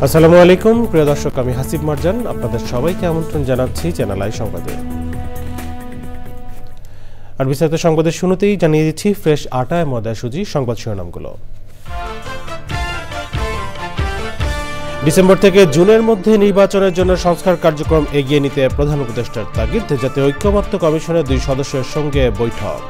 আসসালামু আলাইকুম প্রিয় দর্শক, আমি হাসিব মারজান আপনাদের সবাইকে আমন্ত্রণ জানাচ্ছি চ্যানেল আই সংবাদে। আর বিস্তারিত সংবাদের শুরুতেই জানিয়ে দিচ্ছি ফ্রেশ আটায় ময়দা সুজি সংবাদ শিরোনামগুলো। ডিসেম্বর থেকে জুনের মধ্যে নির্বাচনের জন্য সংস্কার কার্যক্রম এগিয়ে নিতে প্রধান উপদেষ্টার তাগিদ, জাতীয় ঐক্যমত্য কমিশনের 2 সদস্যের সঙ্গে বৈঠক।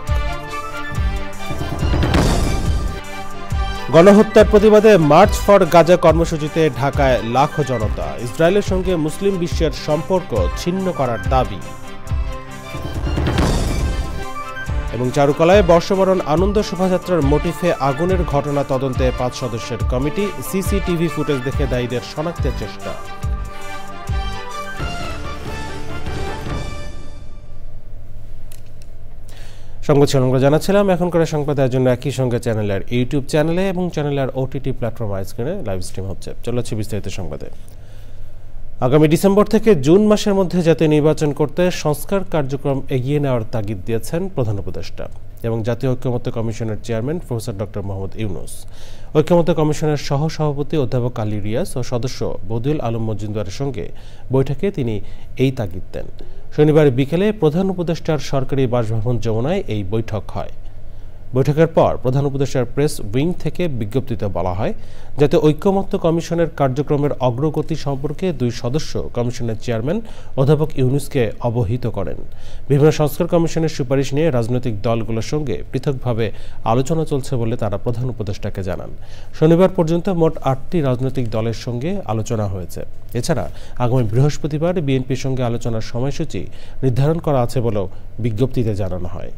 গণহত্যার প্রতিবাদে মার্চ ফর গাজা কর্মসূচিতে ঢাকায় লাখো জনতা, ইসরায়েলের সঙ্গে মুসলিম বিশ্বের সম্পর্ক ছিন্ন করার দাবি। এবং চারুকলায় বর্ষবরণ আনন্দ শোভাযাত্রার মোটিফে আগুনের ঘটনা তদন্তে 5 সদস্যের কমিটি, সিসিটিভি ফুটেজ দেখে দায়ীদের শনাক্তের চেষ্টা। সংবাদ শিরোনামগুলো জানাচ্ছিলাম। এখনকার সংবাদের জন্য একই সঙ্গে চ্যানেলের ইউটিউব চ্যানেলে এবং চ্যানেলের ওটিটি প্ল্যাটফর্ম আইস্ক্রিনে লাইভ স্ট্রিম হচ্ছে। চলেছে বিস্তারিত সংবাদে। আগামী ডিসেম্বর থেকে জুন মাসের মধ্যে জাতীয় নির্বাচন করতে সংস্কার কার্যক্রম এগিয়ে নেওয়ার তাগিদ দিয়েছেন প্রধান উপদেষ্টা এবং জাতীয় ঐক্যমত্য কমিশনের chairman professor doctor Mohammad Yunus. ঐক্যমত্য কমিশনের সহসভাপতি অধ্যাপক আলী রিয়াজ ও সদস্য বদিউল আলম মজুমদারের সঙ্গে বৈঠকে তিনি এই তাগিদ দেন। শনিবার বিকেলে প্রধান উপদেষ্টার সরকারি বাসভবন যমুনায় এই বৈঠক হয়। বৈঠকের পর প্রধান উপদেষ্টার প্রেস উইং থেকে বিজ্ঞপ্তিতে বলা হয়, যাতে ঐক্যমত্য কমিশনের কার্যক্রমের অগ্রগতি সম্পর্কে 2 সদস্য কমিশনের চেয়ারম্যান অধ্যাপক ইউনূসকে অবহিত করেন। বিভিন্ন সংস্কার কমিশনের সুপারিশ নিয়ে রাজনৈতিক দলগুলোর সঙ্গে পৃথকভাবে আলোচনা চলছে বলে তারা প্রধান উপদেষ্টাকে জানান। শনিবার পর্যন্ত মোট 8টি রাজনৈতিক দলের সঙ্গে আলোচনা হয়েছে। এছাড়া আগামী বৃহস্পতিবার বিএনপির সঙ্গে আলোচনার সময়সূচি নির্ধারণ করা আছে বলেও বিজ্ঞপ্তিতে জানানো হয়।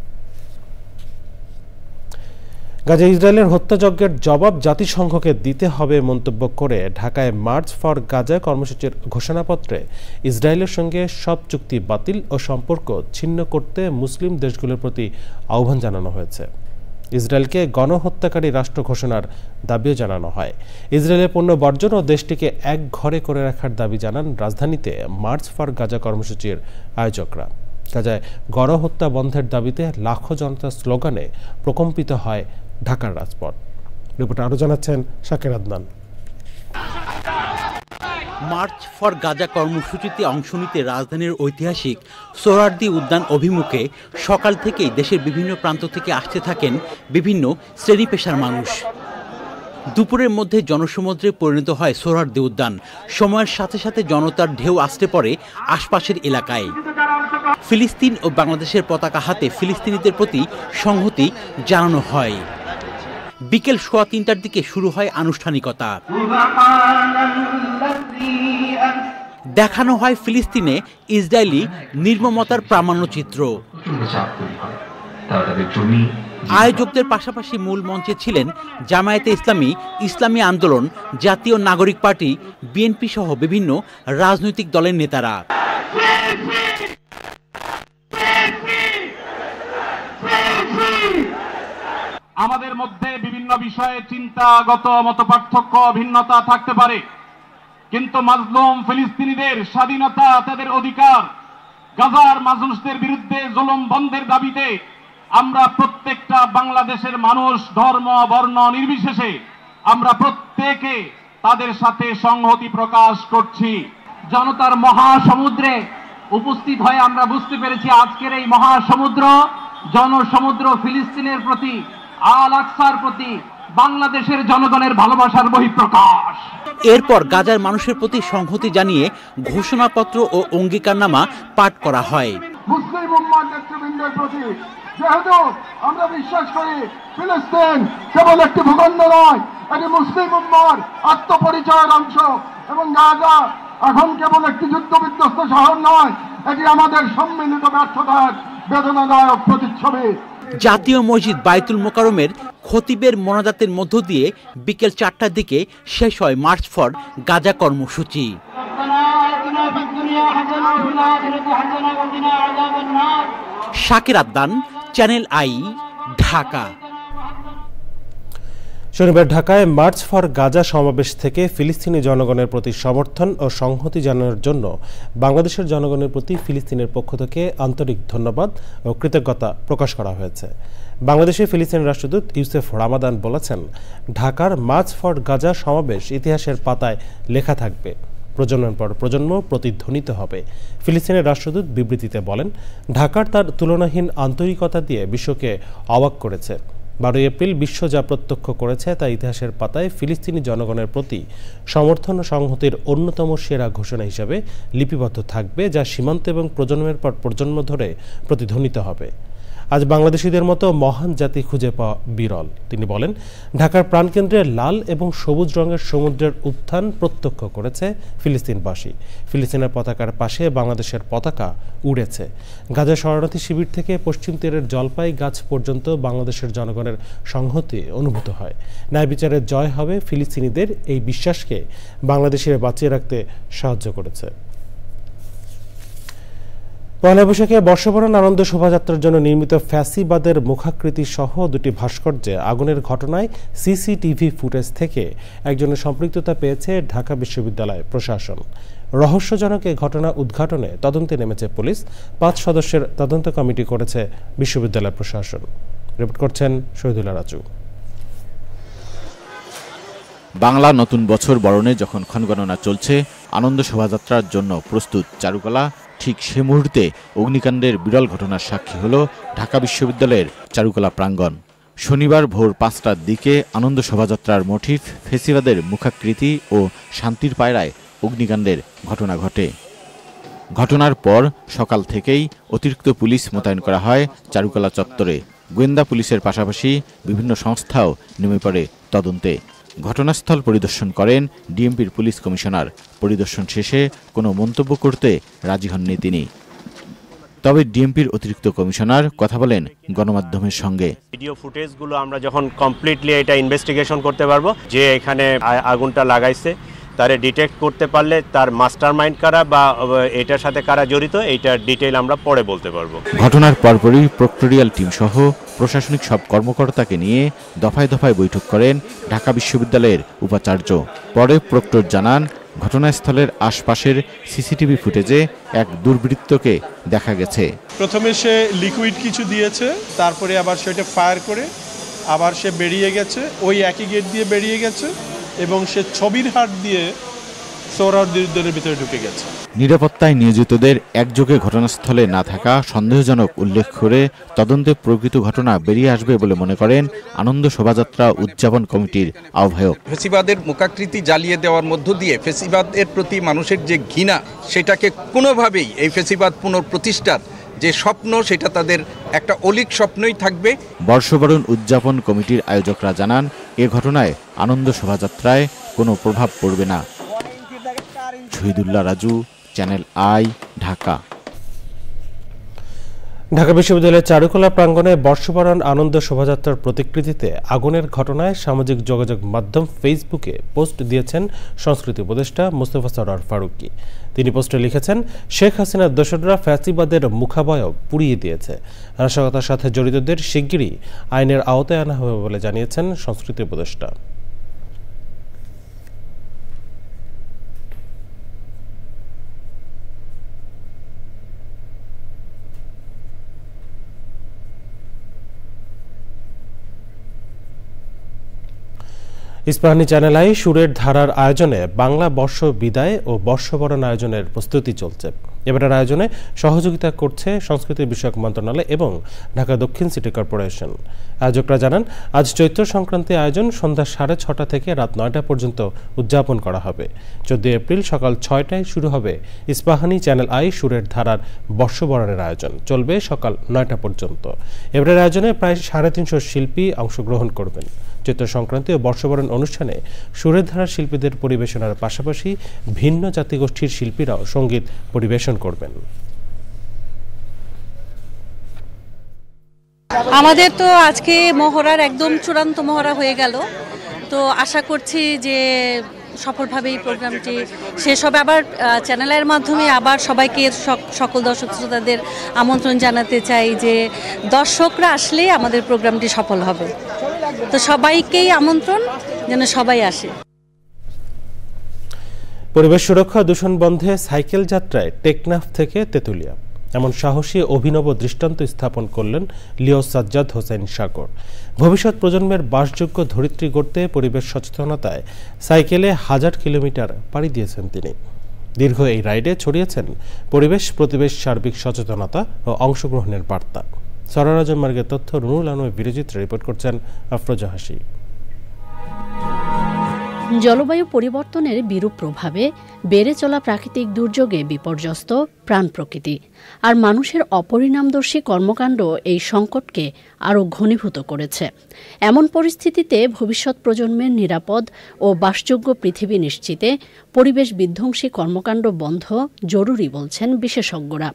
গাজা ইসরায়েলের হত্যাযজ্ঞের জবাব জাতিসংঘকে দিতে হবে মন্তব্য করে ঢাকায় মার্চ ফর গাজা কর্মসূচির ঘোষণাপত্রে ইসরায়েলের সঙ্গে সব চুক্তি বাতিল ও সম্পর্ক ছিন্ন করতে মুসলিম দেশগুলোর প্রতি আহ্বান জানানো হয়েছে। ইসরায়েলকে গণহত্যাকারী রাষ্ট্র ঘোষণার দাবিও জানানো হয়। ইসরায়েলের পণ্য বর্জন ও দেশটিকে এক ঘরে করে রাখার দাবি জানান রাজধানীতে মার্চ ফর গাজা কর্মসূচির আয়োজকরা। গাজায় গণহত্যা বন্ধের দাবিতে লাখো জনতার স্লোগানে প্রকম্পিত হয় ঢাকার রাজপথ। রিপোর্ট আরো জানাচ্ছেন শাকির আদনান। মার্চ ফর গাজা কর্মসূচিতে অংশ নিতে রাজধানীর ঐতিহাসিক সোহরাওয়ার্দী উদ্যান অভিমুখে সকাল থেকেই দেশের বিভিন্ন প্রান্ত থেকে আসতে থাকেন বিভিন্ন শ্রেণী পেশার মানুষ। দুপুরের মধ্যে জনসমুদ্রে পরিণত হয় সোহরাওয়ার্দী উদ্যান। সময়ের সাথে সাথে জনতার ঢেউ আসতে পড়ে আশপাশের এলাকায়। ফিলিস্তিন ও বাংলাদেশের পতাকা হাতে ফিলিস্তিনিদের প্রতি সংহতি জানানো হয়। বিকেল 3:15টার দিকে শুরু হয় আনুষ্ঠানিকতা। দেখানো হয় ফিলিস্তিনে ইসরায়েলি নির্মমতার প্রামাণ্যচিত্র। আয়োজকদের পাশাপাশি মূল মঞ্চে ছিলেন জামায়াতে ইসলামী, ইসলামী আন্দোলন, জাতীয় নাগরিক পার্টি, বিএনপি সহ বিভিন্ন রাজনৈতিক দলের নেতারা। আমাদের মধ্যে বিভিন্ন বিষয়ে চিন্তাগত মতপার্থক্য ভিন্নতা থাকতে পারে, কিন্তু মাজলুম ফিলিস্তিনিদের স্বাধীনতা, তাদের অধিকার, গাজার মানুষদের বিরুদ্ধে জুলুম বন্ধের দাবিতে আমরা প্রত্যেকটা বাংলাদেশের মানুষ ধর্ম বর্ণ নির্বিশেষে আমরা প্রত্যেকে তাদের সাথে সংহতি প্রকাশ করছি। জনতার মহাসমুদ্রে উপস্থিত হয়ে আমরা বুঝতে পেরেছি আজকের এই মহাসমুদ্র জনসমুদ্র ফিলিস্তিনের প্রতি, আল আকসার প্রতি বাংলাদেশের জনগণের ভালোবাসার বহিঃপ্রকাশ। এরপর গাজার মানুষের প্রতি সংহতি জানিয়ে ঘোষণাপত্র ও অঙ্গীকারনামা পাঠ করা হয়। মুসলিম উম্মাহ নেতৃবৃন্দের প্রতি যেহেতু আমরা বিশ্বাস করি ফিলিস্তিন কেবল একটি ভূখণ্ড নয়, এটি মুসলিম উম্মাহর আত্মপরিচয়ের অংশ, এবং গাজা এখন কেবল একটি যুদ্ধ বিধ্বস্ত শহর নয়, এটি আমাদের সম্মিলিত ব্যর্থতার বেদনাদায়ক প্রতিচ্ছবি। জাতীয় মসজিদ বাইতুল মোকাররমের খতিবের মোনাজাতের মধ্য দিয়ে বিকেল 4টার দিকে শেষ হয় মার্চ ফর গাজা কর্মসূচি। Shakir Addan, channel I, Dhaka. শনিবার ঢাকায় মার্চ ফর গাজা সমাবেশ থেকে ফিলিস্তিনি জনগণের প্রতি সমর্থন ও সংহতি জানানোর জন্য বাংলাদেশের জনগণের প্রতি ফিলিস্তিনের পক্ষ থেকে আন্তরিক ধন্যবাদ ও কৃতজ্ঞতা প্রকাশ করা হয়েছে। বাংলাদেশের ফিলিস্তিন রাষ্ট্রদূত ইউসেফ রামাদান বলেছেন, ঢাকার মার্চ ফর গাজা সমাবেশ ইতিহাসের পাতায় লেখা থাকবে, প্রজন্মের পর প্রজন্ম প্রতিধ্বনিত হবে। ফিলিস্তিনের রাষ্ট্রদূত বিবৃতিতে বলেন, ঢাকার তার তুলনাহীন আন্তরিকতা দিয়ে বিশ্বকে অবাক করেছে। 12 এপ্রিল বিশ্ব যা প্রত্যক্ষ করেছে তা ইতিহাসের পাতায় ফিলিস্তিনি জনগণের প্রতি সমর্থন ও সংহতির অন্যতম সেরা ঘোষণা হিসেবে লিপিবদ্ধ থাকবে, যা সীমান্ত এবং প্রজন্মের পর প্রজন্ম ধরে প্রতিধ্বনিত হবে। আজ বাংলাদেশিদের মতো মহান জাতি খুঁজে পাওয়া বিরল। তিনি বলেন, ঢাকার প্রাণকেন্দ্রে লাল এবং সবুজ রঙের সমুদ্রের উত্থান প্রত্যক্ষ করেছে ফিলিস্তিনবাসী। ফিলিস্তিনের পতাকার পাশে বাংলাদেশের পতাকা উড়েছে। গাজা শরণার্থী শিবির থেকে পশ্চিম তীরের জলপাই গাছ পর্যন্ত বাংলাদেশের জনগণের সংহতি অনুভূত হয়। ন্যায় বিচারের জয় হবে ফিলিস্তিনিদের এই বিশ্বাসকে বাংলাদেশে বাঁচিয়ে রাখতে সাহায্য করেছে। পয়লা বৈশাখে বর্ষবরণ আনন্দ শোভাযাত্রার জন্য নির্মিত ফ্যাসিবাদের মুখাকৃতি সহ দুটি ভাস্কর্যে আগুনের ঘটনায় সিসিটিভি ফুটেজ থেকে একজনের সম্পৃক্ততা পেয়েছে ঢাকা বিশ্ববিদ্যালয় প্রশাসন। রহস্যজনক এই ঘটনা উদ্ঘাটনে তদন্তে নেমেছে পুলিশ। 5 সদস্যের তদন্ত কমিটি করেছে বিশ্ববিদ্যালয় প্রশাসন। রিপোর্ট করছেন শহীদুল্লাহ রাজু। বাংলা নতুন বছর বরণে যখন ক্ষণগণনা চলছে, আনন্দ শোভাযাত্রার জন্য প্রস্তুত চারুকলা, ঠিক সে মুহূর্তে অগ্নিকাণ্ডের বিরল ঘটনার সাক্ষী হল ঢাকা বিশ্ববিদ্যালয়ের চারুকলা প্রাঙ্গণ। শনিবার ভোর 5টার দিকে আনন্দ শোভাযাত্রার মোটিফ ফেসিবাদের মুখাকৃতি ও শান্তির পায়রায় অগ্নিকাণ্ডের ঘটনা ঘটে। ঘটনার পর সকাল থেকেই অতিরিক্ত পুলিশ মোতায়েন করা হয় চারুকলা চত্বরে। গোয়েন্দা পুলিশের পাশাপাশি বিভিন্ন সংস্থাও নেমে পড়ে তদন্তে। ঘটনাস্থল পরিদর্শন করেন ডিএমপির পুলিশ কমিশনার। পরিদর্শন শেষে কোনো মন্তব্য করতে রাজি হননি তিনি। তবে ডিএমপির অতিরিক্ত কমিশনার কথা বলেন গণমাধ্যমের সঙ্গে। ভিডিও ফুটেজগুলো আমরা যখন কমপ্লিটলি এটা ইনভেস্টিগেশন করতে পারবো, যে এখানে আগুনটা লাগাইছে তারে ডিটেক্ট করতে পারলে তার মাস্টারমাইন্ড কারা বা এটার সাথে কারা জড়িত, এইটার ডিটেইল আমরা পরে বলতে পারবো। ঘটনার পরপরই প্রক্টোরিয়াল টিম সহ প্রশাসনিক সব কর্মকর্তাকে নিয়ে দফায় দফায় বৈঠক করেন ঢাকা বিশ্ববিদ্যালয়ের উপাচার্য। পরে প্রক্টর জানান, ঘটনাস্থলের আশপাশের সিসিটিভি ফুটেজে এক দুর্বৃত্তকে দেখা গেছে। প্রথমে সে লিকুইড কিছু দিয়েছে, তারপরে আবার সেটা ফায়ার করে আবার সে বেরিয়ে গেছে, ওই একই গেট দিয়ে বেরিয়ে গেছে এবং সে ছবির হাট দিয়ে সোহরাওয়ার্দীর ভিতরে ঢুকে গেছে। নিরাপত্তায় নিয়োজিতদের একযোগে ঘটনাস্থলে না থাকা সন্দেহজনক উল্লেখ করে তদন্তে প্রকৃত ঘটনা বেরিয়ে আসবে বলে মনে করেন আনন্দ শোভাযাত্রা উদযাপন কমিটির আহ্বায়ক। ফেসিবাদের মুখাকৃতি জ্বালিয়ে দেওয়ার মধ্য দিয়ে ফেসিবাদের প্রতি মানুষের যে ঘৃণা, সেটাকে কোনোভাবেই এই ফেসিবাদ পুনঃপ্রতিষ্ঠার যে স্বপ্ন, সেটা তাদের একটা অলীক স্বপ্নই থাকবে। বর্ষবরণ উদযাপন কমিটির আয়োজকরা জানান, এ ঘটনায় আনন্দ শোভাযাত্রায় কোনো প্রভাব পড়বে না। Shahidullah Raju, channel I, Dhaka. ঢাকা বিশ্ববিদ্যালয়ের চারুকলা প্রাঙ্গণে বর্ষবরণ আনন্দ শোভাযাত্রার প্রতিকৃতিতে আগুনের ঘটনায় সামাজিক যোগাযোগ মাধ্যম ফেসবুকে পোস্ট দিয়েছেন সংস্কৃতি উপদেষ্টা মোস্তফা সরোয়ার ফারুকী। তিনি পোস্টে লিখেছেন, শেখ হাসিনার দোসররা ফ্যাসিবাদের মুখাবয়ব পুড়িয়ে দিয়েছে। নাশকতার সাথে জড়িতদের শিগগিরই আইনের আওতায় আনা হবে বলে জানিয়েছেন সংস্কৃতি উপদেষ্টা। ইস্পাহানি চ্যানেল আই সুরের ধারার আয়োজনে বাংলা বর্ষ বিদায় ও বর্ষবরণ আয়োজনের প্রস্তুতি চলছে। এবারের আয়োজনে সহযোগিতা করছে সংস্কৃতি বিষয়ক মন্ত্রণালয় এবং ঢাকা দক্ষিণ সিটি কর্পোরেশন। আয়োজকরা জানান, আজ চৈত্র সংক্রান্তি আয়োজন সন্ধ্যা 6:30 থেকে রাত 9টা পর্যন্ত উদযাপন করা হবে। 14 এপ্রিল সকাল 6টায় শুরু হবে ইস্পাহানি চ্যানেল আই সুরের ধারার বর্ষবরণের আয়োজন, চলবে সকাল 9টা পর্যন্ত। এবারের আয়োজনে প্রায় 350 শিল্পী অংশগ্রহণ করবেন। চৈত্র সংক্রান্তি ও বর্ষবরণ অনুষ্ঠানে সুরের ধারার শিল্পীদের পরিবেশনার পাশাপাশি ভিন্ন জাতিগোষ্ঠীর শিল্পীরাও সঙ্গীত পরিবেশন করবেন। আমাদের তো আজকে মহড়ার একদম চূড়ান্ত মহড়া হয়ে গেল। তো আশা করছি যে সফলভাবে এই প্রোগ্রামটি শেষ হবে। আবার চ্যানেলের মাধ্যমে আবার সবাইকে সকল দর্শক শ্রোতাদের আমন্ত্রণ জানাতে চাই যে দর্শকরা আসলে আমাদের প্রোগ্রামটি সফল হবে। তো সবাইকেই আমন্ত্রণ যেন সবাই আসে। পরিবেশ সুরক্ষা দূষণ বন্ধে সাইকেল যাত্রায় টেকনাফ থেকে তেতুলিয়া, এমন সাহসী অভিনব দৃষ্টান্ত স্থাপন করলেন লিও সাজ্জাদ হোসেন সাগর। ভবিষ্যৎ প্রজন্মের বাসযোগ্য ধরিত্রী গড়তে পরিবেশ সচেতনতায় সাইকেলে 1000 কিলোমিটার পাড়ি দিয়েছেন তিনি। দীর্ঘ এই রাইডে ছড়িয়েছেন পরিবেশ প্রতিবেশ সার্বিক সচেতনতা ও অংশগ্রহণের বার্তা। সরারাজন মার্গের তথ্য রুনুল আনোয়ার বিরজিত রিপোর্ট করছেন আফরোজা হাসি। জলবায়ু পরিবর্তনের বিরূপ প্রভাবে বেড়ে চলা প্রাকৃতিক দুর্যোগে বিপর্যস্ত প্রাণ প্রকৃতি আর মানুষের অপরিণামদর্শী কর্মকাণ্ড এই সংকটকে আরও ঘনীভূত করেছে। এমন পরিস্থিতিতে ভবিষ্যৎ প্রজন্মের নিরাপদ ও বাসযোগ্য পৃথিবী নিশ্চিতে পরিবেশ বিধ্বংসী কর্মকাণ্ড বন্ধ জরুরি বলছেন বিশেষজ্ঞরা।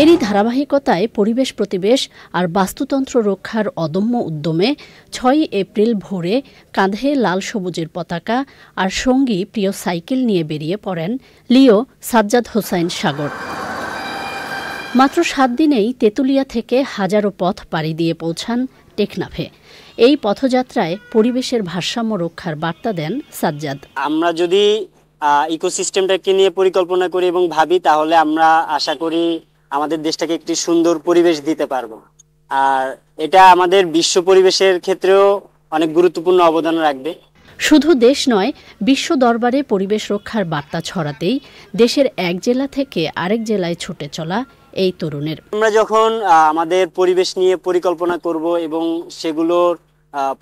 এরই ধারাবাহিকতায় পরিবেশ প্রতিবেশ আর বাস্তুতন্ত্র রক্ষার অদম্য উদ্যমে 6 এপ্রিল ভোরে কাঁধে লাল সবুজের পতাকা আর সঙ্গী প্রিয় সাইকেল নিয়ে বেরিয়ে পড়েন লিও সাজ্জাদ হোসেন সাগর। মাত্র 7 দিনেই তেতুলিয়া থেকে হাজারো পথ পাড়ি দিয়ে পৌঁছান টেকনাফে। এই পথযাত্রায় পরিবেশের ভারসাম্য রক্ষার বার্তা দেন সাজ্জাদ। আমরা যদি ইকোসিস্টেমটাকে নিয়ে পরিকল্পনা করি এবং ভাবি, তাহলে আমরা আশা করি আমাদের দেশটাকে একটি সুন্দর পরিবেশ দিতে পারবো। আর এটা আমাদের বিশ্ব পরিবেশের ক্ষেত্রেও অনেক গুরুত্বপূর্ণ অবদান রাখবে। শুধু দেশ নয়, বিশ্ব দরবারে পরিবেশ রক্ষার বার্তা ছড়াতেই দেশের এক জেলা থেকে আরেক জেলায় ছুটে চলা এই তরুণের। আমরা যখন আমাদের পরিবেশ নিয়ে পরিকল্পনা করব এবং সেগুলোর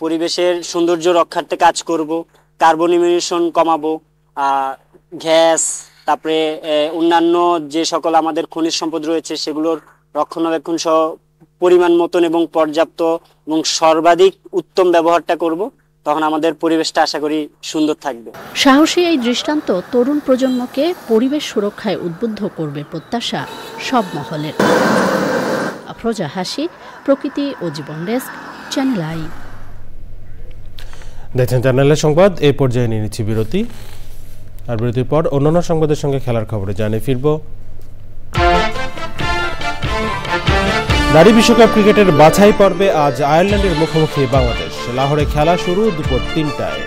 পরিবেশের সৌন্দর্য রক্ষার্থে কাজ করব, কার্বন ইমিশন কমাবো, গ্যাস, তারপরে অন্যান্য যে সকল আমাদের খনিজ সম্পদ রয়েছে সেগুলোর রক্ষণাবেক্ষণ সহ পরিমাণ মতন এবং পর্যাপ্ত এবং সর্বাধিক উত্তম ব্যবহারটা করব, তখন আমাদের পরিবেশটা আশা করি সুন্দর থাকবে। সাহসী এই দৃষ্টান্ত তরুণ প্রজন্মকে পরিবেশ সুরক্ষায় উদ্বুদ্ধ করবে প্রত্যাশা সব মহলের। আফরোজা হাসি, প্রকৃতি ও জীবন ডেস্ক, চ্যানেল আই। দেখছেন চ্যানেলের সংবাদ। এই পর্যায়ে নিয়ে নিচ্ছি বিরতি, আর বিরতির পর অন্যান্য সংবাদের সঙ্গে খেলার খবরে জানিয়ে ফিরব। নারী বিশ্বকাপ ক্রিকেটের বাছাই পর্বে আজ আয়ারল্যান্ডের মুখোমুখি বাংলাদেশ। লাহোরে খেলা শুরু দুপুর 3টায়।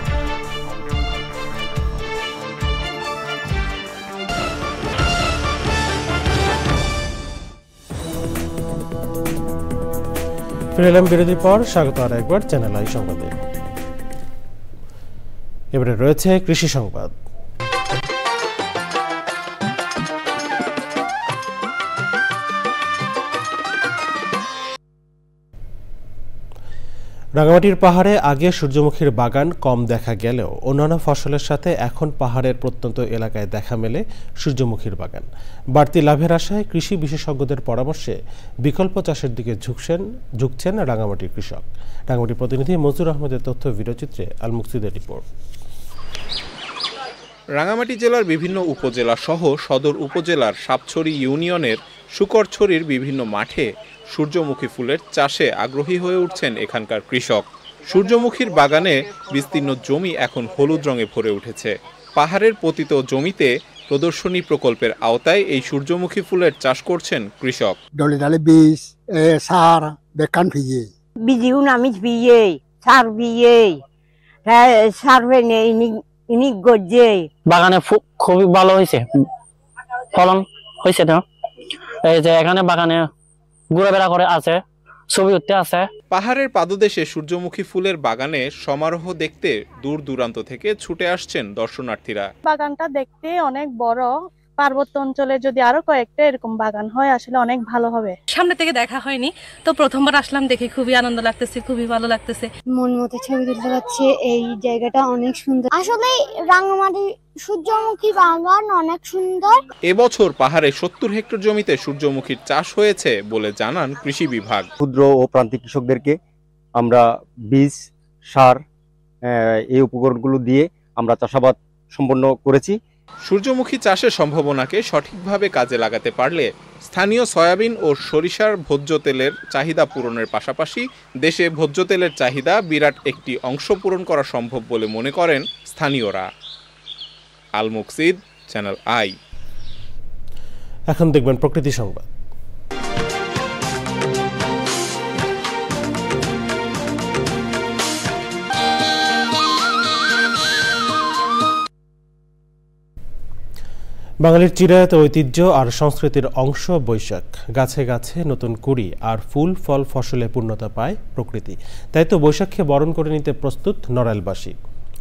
ফিরে এলাম বিরতির পর। স্বাগত আর একবার চ্যানেল আই সংবাদে। এবারে রয়েছে কৃষি সংবাদ। রাঙামাটির পাহাড়ে আগে সূর্যমুখীর বাগান কম দেখা গেলেও অন্যান্য ফসলের সাথে এখন পাহাড়ের প্রত্যন্ত এলাকায় দেখা মেলে সূর্যমুখীর বাগান। বাড়তি লাভের আশায় কৃষি বিশেষজ্ঞদের পরামর্শে বিকল্প চাষের দিকে ঝুঁকছেন রাঙামাটির কৃষক। রাঙামাটির প্রতিনিধি মজুর আহমেদের তথ্য ভিডিওচিত্রে আল মুকসিদের রিপোর্ট। রাঙামাটি জেলার বিভিন্ন উপজেলা সহ সদর উপজেলার সাপছড়ি ইউনিয়নের শুকরছড়ির বিভিন্ন মাঠে সূর্যমুখী ফুলের চাষে আগ্রহী হয়ে উঠছেন এখানকার কৃষক। সূর্যমুখীর বাগানে বিস্তীর্ণ জমি এখন হলুদ রঙে ভরে উঠেছে। পাহাড়ের পতিত জমিতে প্রদর্শনী প্রকল্পের আওতায় এই সূর্যমুখী ফুলের চাষ করছেন কৃষক। ডলে ডালে বীজ সার বেকান ভিজে বিজিউ নামিজ বিয়ে সার বিয়ে সারবে নেই ইনি গজে বাগানে খুবই ভালো হয়েছে, ফলন হয়েছে না। এই যে এখানে বাগানে ঘোরাফেরা করে আছে, ছবি উঠতে আছে। পাহাড়ের পাদদেশে সূর্যমুখী ফুলের বাগানে সমারোহ দেখতে দূর দূরান্ত থেকে ছুটে আসছেন দর্শনার্থীরা। বাগানটা দেখতে অনেক বড়, পার্বত্য অঞ্চলে যদি আরো কয়েকটা এরকম বাগান হয় আসলে অনেক ভালো হবে। সামনে থেকে দেখা হয়নি তো, প্রথমবার আসলাম, দেখে খুবই আনন্দ লাগতেছে, খুবই ভালো লাগতেছে। মন মতো ছবি তুলতে পারছি, এই জায়গাটা অনেক সুন্দর। আসলে রাঙামাটি সূর্যমুখী বাগান অনেক সুন্দর। এবছর পাহাড়ে 70 হেক্টর জমিতে সূর্যমুখীর চাষ হয়েছে বলে জানান কৃষি বিভাগ। ক্ষুদ্র ও প্রান্তিক কৃষকদেরকে আমরা বীজ, সার, এই উপকরণগুলো দিয়ে আমরা চাষাবাদ সম্পন্ন করেছি। সূর্যমুখী চাষের সম্ভাবনাকে সঠিকভাবে কাজে লাগাতে পারলে স্থানীয় সয়াবিন ও সরিষার ভোজ্য তেলের চাহিদা পূরণের পাশাপাশি দেশে ভোজ্য তেলের চাহিদা বিরাট একটি অংশ পূরণ করা সম্ভব বলে মনে করেন স্থানীয়রা। আল মুকসিদ, চ্যানেল আই। এখন দেখবেন প্রকৃতি সংবাদ। বাঙালির চিরায়ত ঐতিহ্য আর সংস্কৃতির অংশ বৈশাখ। গাছে গাছে নতুন কুড়ি আর ফুল ফল ফসলে পূর্ণতা পায় প্রকৃতি। তাই তো বৈশাখকে বরণ করে নিতে প্রস্তুত নড়াইলবাসী।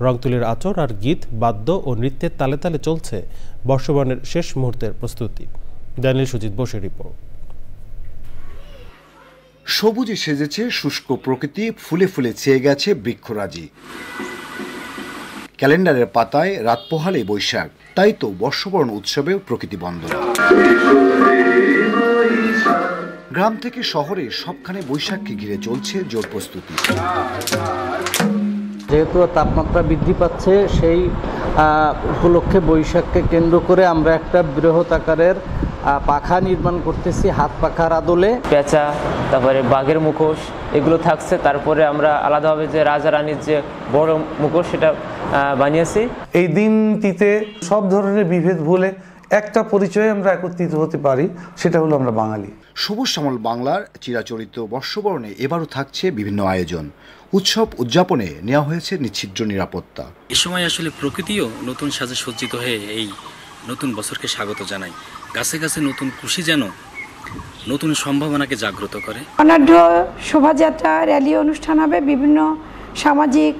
রংতুলির আচর আর গীত, বাদ্য ও নৃত্যের তালে তালে চলছে বর্ষবরণের শেষ মুহূর্তের প্রস্তুতি। ড্যানিয়েল সুজিত বোসের রিপোর্ট। সবুজে সেজেছে শুষ্ক প্রকৃতি, ফুলে ফুলে ছেয়ে গেছে বৃক্ষরাজি। ক্যালেন্ডারের পাতায় রাত পোহালে বৈশাখ, তাই তো বর্ষবরণ উৎসবেও প্রকৃতি বন্দনা। গ্রাম থেকে শহরে সবখানে বৈশাখকে ঘিরে চলছে জোর প্রস্তুতি। যেহেতু তাপমাত্রা বৃদ্ধি পাচ্ছে, সেই উপলক্ষে বৈশাখকে কেন্দ্র করে আমরা একটা বৃহৎ আকারের পাখা নির্মাণ করতেছি, হাত পাখার আদলে। পেঁচা, তারপরে বাঘের মুখোশ এগুলো থাকছে। তারপরে আমরা আলাদাভাবে যে রাজা রানীর যে বড় মুখোশ সেটা বানিয়েছি। এই দিনটিতে সব ধরনের বিভেদ ভুলে একটা পরিচয়ে আমরা একত্রিত হতে পারি, সেটা হলো আমরা বাঙালি। সবুজ শ্যামল বাংলার চিরাচরিত বর্ষবরণে এবারও থাকছে বিভিন্ন আয়োজন। উৎসব উদযাপনে নেওয়া হয়েছে নিশ্চিদ্র নিরাপত্তা। এ সময় আসলে প্রকৃতিও নতুন সাজে সজ্জিত হয়ে এই নতুন বছরকে স্বাগত জানায়। গাছে গাছে নতুন খুশি যেন নতুন সম্ভাবনাকে জাগ্রত করে। অনাঢ্য শোভাযাত্রা, র্যালি অনুষ্ঠান হবে। বিভিন্ন সামাজিক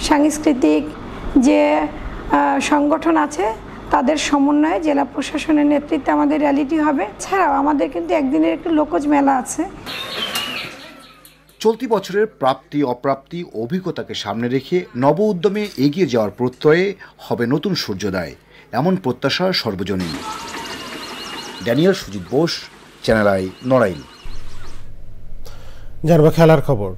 সাংস্কৃতিক যে সংগঠন আছে তাদের সমন্বয়ে জেলা প্রশাসনের নেতৃত্বে আমাদের র্যালিটি হবে। ছাড়াও আমাদের কিন্তু একদিনের একটি লোকজ মেলা আছে। চলতি বছরের প্রাপ্তি অপ্রাপ্তি অভিজ্ঞতাকে সামনে রেখে নব উদ্যমে এগিয়ে যাওয়ার প্রত্যয়ে হবে নতুন সূর্যোদয়, এমন প্রত্যাশা সর্বজনীন। Daniel Sujit Bose, channel I, Narail. জানবো খেলার খবর।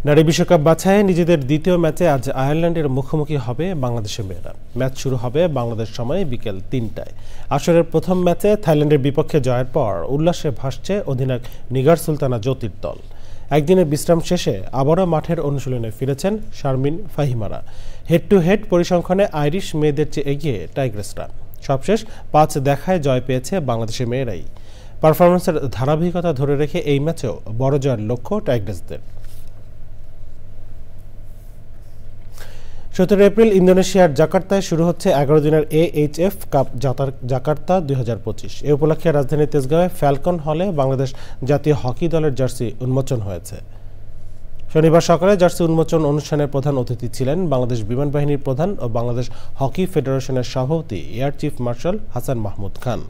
নারী বিশ্বকাপ বাছাইয়ে নিজেদের দ্বিতীয় ম্যাচে আজ আয়ারল্যান্ডের মুখোমুখি হবে বাংলাদেশের মেয়েরা। ম্যাচ শুরু হবে বাংলাদেশ সময় বিকেল ৩টায়। আসরের প্রথম ম্যাচে থাইল্যান্ডের বিপক্ষে জয়ের পর উল্লাসে ভাসছে অধিনায়ক নিগার সুলতানা জ্যোতির দল। একদিনের বিশ্রাম শেষে আবারও মাঠের অনুশীলনে ফিরেছেন শারমিন ফাহিমারা। হেড টু হেড পরিসংখ্যানে আইরিশ মেয়েদের চেয়ে এগিয়ে টাইগ্রেসরা। সবশেষ 5 দেখায় জয় পেয়েছে বাংলাদেশের মেয়েরাই। পারফরমেন্সের ধারাবাহিকতা ধরে রেখে এই ম্যাচেও বড় জয়ের লক্ষ্য টাইগ্রেসদের। 17 এপ্রিল ইন্দোনেশিয়ার জাকার্তায় শুরু হচ্ছে 11 দিনের AHF কাপ জাকার্তা 2025। এ উপলক্ষে রাজধানী তেজগাঁওয়ে ফ্যালকন হলে বাংলাদেশ জাতীয় হকি দলের জার্সি উন্মোচন হয়েছে। শনিবার সকালে জার্সি উন্মোচন অনুষ্ঠানের প্রধান অতিথি ছিলেন বাংলাদেশ বিমান বাহিনীর প্রধান ও বাংলাদেশ হকি ফেডারেশনের সভাপতি air chief marshal Hasan Mahmud Khan.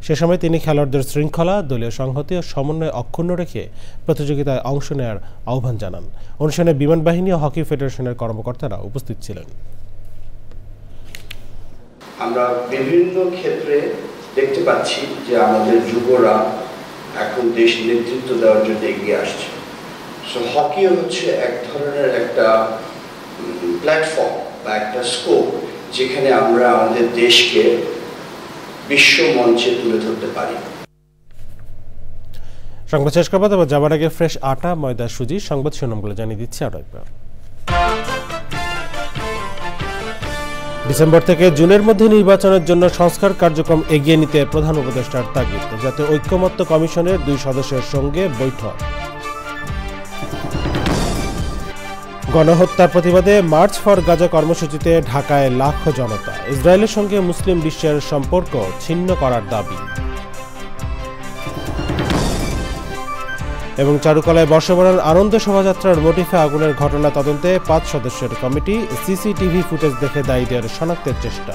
সে সময় তিনি খেলোয়াড়দের শৃঙ্খলা, দলীয় সংহতি ও সমন্বয় অক্ষুণ্ণ রেখে প্রতিযোগিতায় অংশ নেওয়ার আহ্বান জানান। অনুষ্ঠানে বিমান বাহিনী ও হকি ফেডারেশনের কর্মকর্তারা উপস্থিত ছিলেন। আমরা বিভিন্ন ক্ষেত্রে দেখতে পাচ্ছি যে আমাদের যুবরা এখন দেশ নেতৃত্ব দেওয়ার জন্য এগিয়ে আসছে। সো হকি হচ্ছে এক ধরনের একটা প্ল্যাটফর্ম বা একটা স্কোপ, যেখানে আমরা আমাদের দেশকে বিশ্ব মঞ্চে তুলে ধরতে পারি। সংবাদ শেষ করবো, তবে যাবার আগে ফ্রেশ আটা, ময়দা, সুজি সংবাদ শিরোনামগুলো জানিয়ে দিচ্ছি আরো একবার। ডিসেম্বর থেকে জুনের মধ্যে নির্বাচনের জন্য সংস্কার কার্যক্রম এগিয়ে নিতে প্রধান উপদেষ্টার তাগিদ। জাতীয় ঐক্যমত্য কমিশনের 2 সদস্যের সঙ্গে বৈঠক। গণহত্যার প্রতিবাদে মার্চ ফর গাজা কর্মসূচিতে ঢাকায় লাখ জনতা। ইসরায়েলের সঙ্গে মুসলিম বিশ্বের সম্পর্ক ছিন্ন করার দাবি। এবং চারুকলায় বর্ষবরণ আনন্দ শোভাযাত্রার মোটিফে আগুনের ঘটনা তদন্তে 5 সদস্যের কমিটি। সিসিটিভি ফুটেজ দেখে দায়ীদের শনাক্তের চেষ্টা।